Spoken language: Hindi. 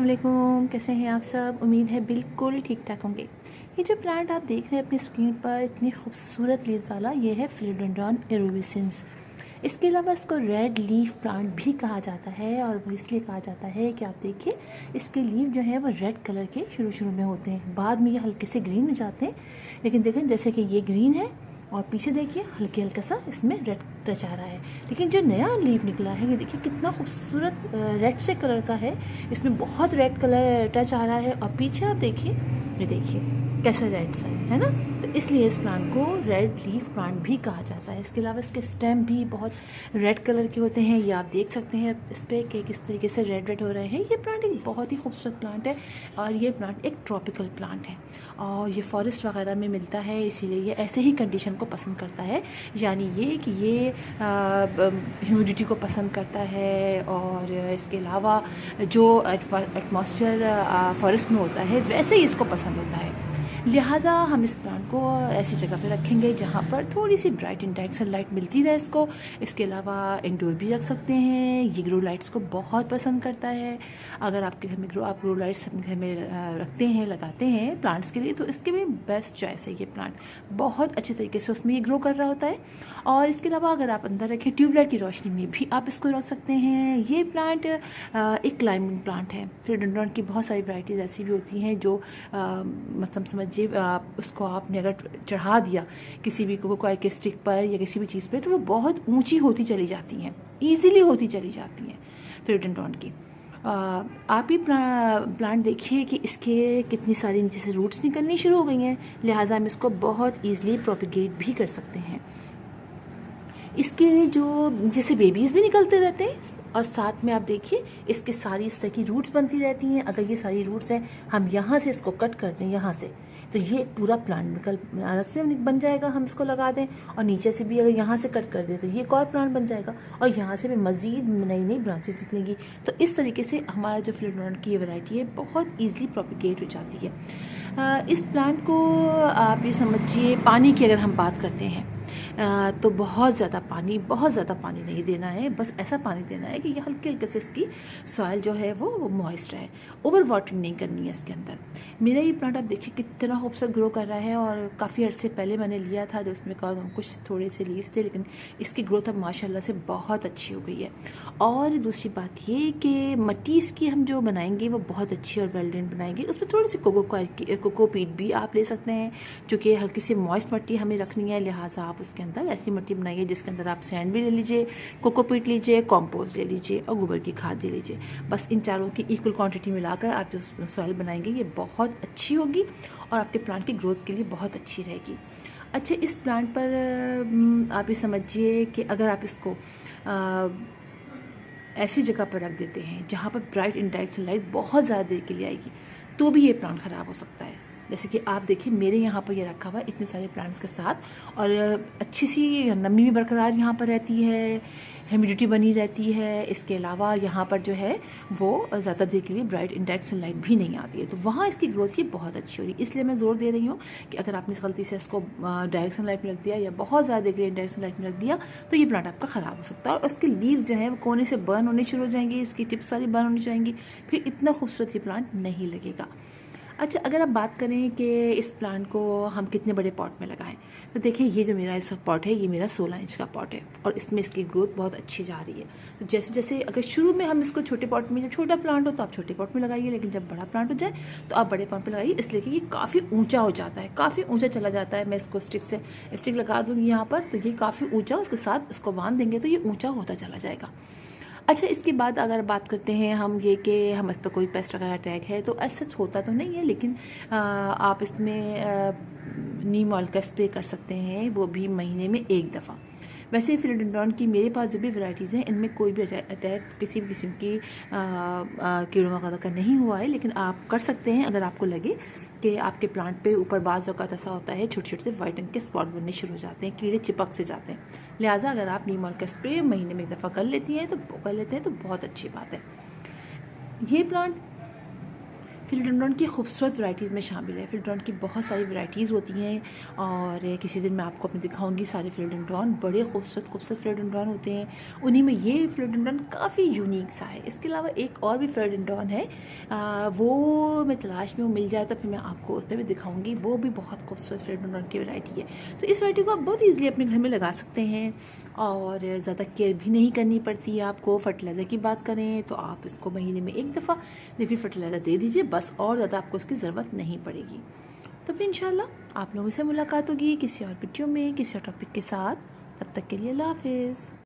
अस्सलाम वालेकुम, कैसे हैं आप सब। उम्मीद है बिल्कुल ठीक ठाक होंगे। ये जो प्लांट आप देख रहे हैं अपनी स्क्रीन पर, इतनी खूबसूरत लीफ वाला, ये है फिलोडेंड्रॉन एरुबिसेंस। इसके अलावा इसको रेड लीफ प्लांट भी कहा जाता है, और वो इसलिए कहा जाता है कि आप देखिए इसके लीफ जो है वो रेड कलर के शुरू में होते हैं, बाद में ये हल्के से ग्रीन हो जाते हैं। लेकिन देखें जैसे कि ये ग्रीन है और पीछे देखिए हल्का सा इसमें रेड टच आ रहा है। लेकिन जो नया लीफ निकला है ये देखिए कितना खूबसूरत रेड से कलर का है, इसमें बहुत रेड कलर टच आ रहा है। और पीछे आप देखिए, ये देखिए कैसा रेड सा है ना। तो इसलिए इस प्लांट को रेड लीफ प्लांट भी कहा जाता है। इसके अलावा इसके स्टेम भी बहुत रेड कलर के होते हैं, ये आप देख सकते हैं इस पर कि किस तरीके से रेड हो रहे हैं। ये प्लांट एक बहुत ही खूबसूरत प्लांट है, और ये प्लांट एक ट्रॉपिकल प्लांट है, और ये फॉरेस्ट वगैरह में मिलता है, इसीलिए ये ऐसे ही कंडीशन को पसंद करता है। यानी ये कि ये ह्यूमिडिटी को पसंद करता है, और इसके अलावा जो एटमॉस्फेयर फॉरेस्ट में होता है वैसे ही इसको पसंद होता है। लिहाजा हम इस प्लांट को ऐसी जगह पे रखेंगे जहाँ पर थोड़ी सी ब्राइट इंडायरेक्ट सनलाइट मिलती रहे इसको। इसके अलावा इंडोर भी रख सकते हैं। ये ग्रो लाइट्स को बहुत पसंद करता है। अगर आपके घर में आप ग्रो लाइट्स अपने घर में रखते हैं, लगाते हैं प्लांट्स के लिए, तो इसके लिए बेस्ट चॉइस है ये प्लांट। बहुत अच्छे तरीके से उसमें ये ग्रो कर रहा होता है। और इसके अलावा अगर आप अंदर रखें ट्यूबलाइट की रोशनी में भी आप इसको रख सकते हैं। ये प्लांट एक क्लाइंबिंग प्लांट है। फिलोडेंड्रॉन की बहुत सारी वैराइटीज़ ऐसी भी होती हैं जो मतलब समझिए उसको आपने अगर चढ़ा दिया किसी भी कोई के स्टिक पर या किसी भी चीज़ पर, तो वो बहुत ऊंची होती चली जाती हैं, ईजीली होती चली जाती हैं फिलोडेंड्रॉन की। आप ही प्लांट देखिए कि इसके कितनी सारी नीचे से रूट्स निकलनी शुरू हो गई हैं, लिहाजा हम इसको बहुत ईजिली प्रोपिगेट भी कर सकते हैं। इसके जो जैसे बेबीज़ भी निकलते रहते हैं, और साथ में आप देखिए इसके सारी इस तरह की रूट्स बनती रहती हैं। अगर ये सारी रूट्स हैं, हम यहाँ से इसको कट कर दें यहाँ से, तो ये पूरा प्लांट निकल अलग से बन जाएगा। हम इसको लगा दें, और नीचे से भी अगर यहाँ से कट कर दें तो ये एक और प्लांट बन जाएगा, और यहाँ से भी मज़ीद नई ब्रांचेस निकलेंगी। तो इस तरीके से हमारा जो फिलोडेंड्रॉन की ये वैरायटी है बहुत ईजिली प्रोपिगेट हो जाती है। इस प्लांट को आप ये समझिए, पानी की अगर हम बात करते हैं तो बहुत ज़्यादा पानी नहीं देना है। बस ऐसा पानी देना है कि ये हल्के से इसकी सॉइल जो है वो मॉइस्ट रहे। ओवर वाटरिंग नहीं करनी है इसके अंदर। मेरा ये प्लांट आप देखिए कितना खूबसूरत ग्रो कर रहा है, और काफ़ी अर्से पहले मैंने लिया था जो उसमें कुछ थोड़े से लीव्स थे, लेकिन इसकी ग्रोथ अब माशाल्लाह से बहुत अच्छी हो गई है। और दूसरी बात ये कि मिट्टी इसकी हम जो बनाएंगे वो बहुत अच्छी और वेल ड्रेन बनाएंगे। उसमें थोड़ी सी कोकोपीट भी आप ले सकते हैं, चूँकि हल्की सी मॉइस्ट मिट्टी हमें रखनी है, लिहाजा आप उसके अंदर ऐसी मिट्टी बनाइए जिसके अंदर आप सैंड भी ले लीजिए, कोकोपीट लीजिए, कॉम्पोस्ट ले लीजिए, और गोबर की खाद ले लीजिए। बस इन चारों की इक्वल क्वांटिटी मिलाकर आप जो सॉइल बनाएंगे ये बहुत अच्छी होगी, और आपके प्लांट की ग्रोथ के लिए बहुत अच्छी रहेगी। अच्छा, इस प्लांट पर आप ये समझिए कि अगर आप इसको ऐसी जगह पर रख देते हैं जहाँ पर ब्राइट इंडायरेक्ट सनलाइट बहुत ज़्यादा देर के लिए आएगी, तो भी ये प्लांट ख़राब हो सकता है। जैसे कि आप देखिए मेरे यहाँ पर ये रखा हुआ है इतने सारे प्लांट्स के साथ, और अच्छी सी नमी भी बरकरार यहाँ पर रहती है, ह्यूमिडिटी बनी रहती है। इसके अलावा यहाँ पर जो है वो ज़्यादा देर के लिए ब्राइट इंडायरेक्ट सनलाइट भी नहीं आती है, तो वहाँ इसकी ग्रोथ ये बहुत अच्छी हो रही है। इसलिए मैं ज़ोर दे रही हूँ कि अगर आपने गलती से इसको डायरेक्ट सनलाइट में रख दिया या बहुत ज़्यादा देर के लिए इंडायरेक्ट सनलाइट में रख दिया, तो ये प्लांट आपका ख़राब हो सकता है, और उसके लीव्स जो है वो कोने से बर्न होने शुरू हो जाएंगी, इसकी टिप्स सारी बर्न होनी जाएंगी, फिर इतना खूबसूरत ये प्लांट नहीं लगेगा। अच्छा, अगर आप बात करें कि इस प्लांट को हम कितने बड़े पॉट में लगाएं, तो देखिए ये जो मेरा इस पॉट है ये मेरा 16 इंच का पॉट है, और इसमें इसकी ग्रोथ बहुत अच्छी जा रही है। तो जैसे जैसे अगर शुरू में हम इसको छोटे पॉट में, जब छोटा प्लांट हो तो आप छोटे पॉट में लगाइए, लेकिन जब बड़ा प्लांट हो जाए तो आप बड़े पॉट में लगाइए, इसलिए कि ये काफ़ी ऊँचा हो जाता है, काफ़ी ऊँचा चला जाता है। मैं इसको स्टिक लगा दूँगी यहाँ पर, तो ये काफ़ी ऊँचा, उसके साथ इसको बांध देंगे तो ये ऊँचा होता चला जाएगा। अच्छा, इसके बाद अगर बात करते हैं हम ये कि हम इस पर कोई पेस्ट वगैरह अटैक है, तो ऐसा होता तो नहीं है, लेकिन आप इसमें नीम ऑयल का स्प्रे कर सकते हैं, वो भी महीने में 1 दफ़ा। वैसे फिलोडेंड्रॉन की मेरे पास जो भी वैरायटीज़ हैं इनमें कोई भी अटैक किसी भी किस्म की कीड़ों वगैरह का नहीं हुआ है, लेकिन आप कर सकते हैं अगर आपको लगे कि आपके प्लांट पे ऊपर बाज़ औक़ात ऐसा होता है छोटे छोटे से वाइट रंग के स्पॉट बनने शुरू हो जाते हैं, कीड़े चिपक से जाते हैं। लिहाजा अगर आप नीम ऑयल का स्प्रे महीने में 1 दफ़ा कर लेते हैं तो बहुत अच्छी बात है। ये प्लांट फिलोडेंड्रॉन की खूबसूरत वैराइटीज़ में शामिल है। फिलोडेंड्रॉन की बहुत सारी वैराइटीज़ होती हैं और किसी दिन मैं आपको अपने दिखाऊंगी सारे फिलोडेंड्रॉन। बड़े खूबसूरत खूबसूरत फिलोडेंड्रॉन होते हैं, उन्हीं में ये फिलोडेंड्रॉन काफ़ी यूनिक सा है। इसके अलावा एक और भी फिलोडेंड्रॉन है, वो मैं तलाश में वो मिल जाए तो फिर मैं आपको उसमें भी दिखाऊंगी। वो भी बहुत खूबसूरत फिलोडेंड्रॉन की वैरायटी है। तो इस वैरायटी को आप बहुत ईजिली अपने घर में लगा सकते हैं और ज़्यादा केयर भी नहीं करनी पड़ती है आपको। फर्टिलाइज़र की बात करें तो आप इसको महीने में एक दफ़ा लिक्विड फर्टिलाइज़र दे दीजिए बस, और ज़्यादा आपको उसकी ज़रूरत नहीं पड़ेगी। तो फिर इंशाल्लाह आप लोगों से मुलाकात होगी किसी और वीडियो में किसी और टॉपिक के साथ। तब तक के लिए अल्लाह हाफिज़।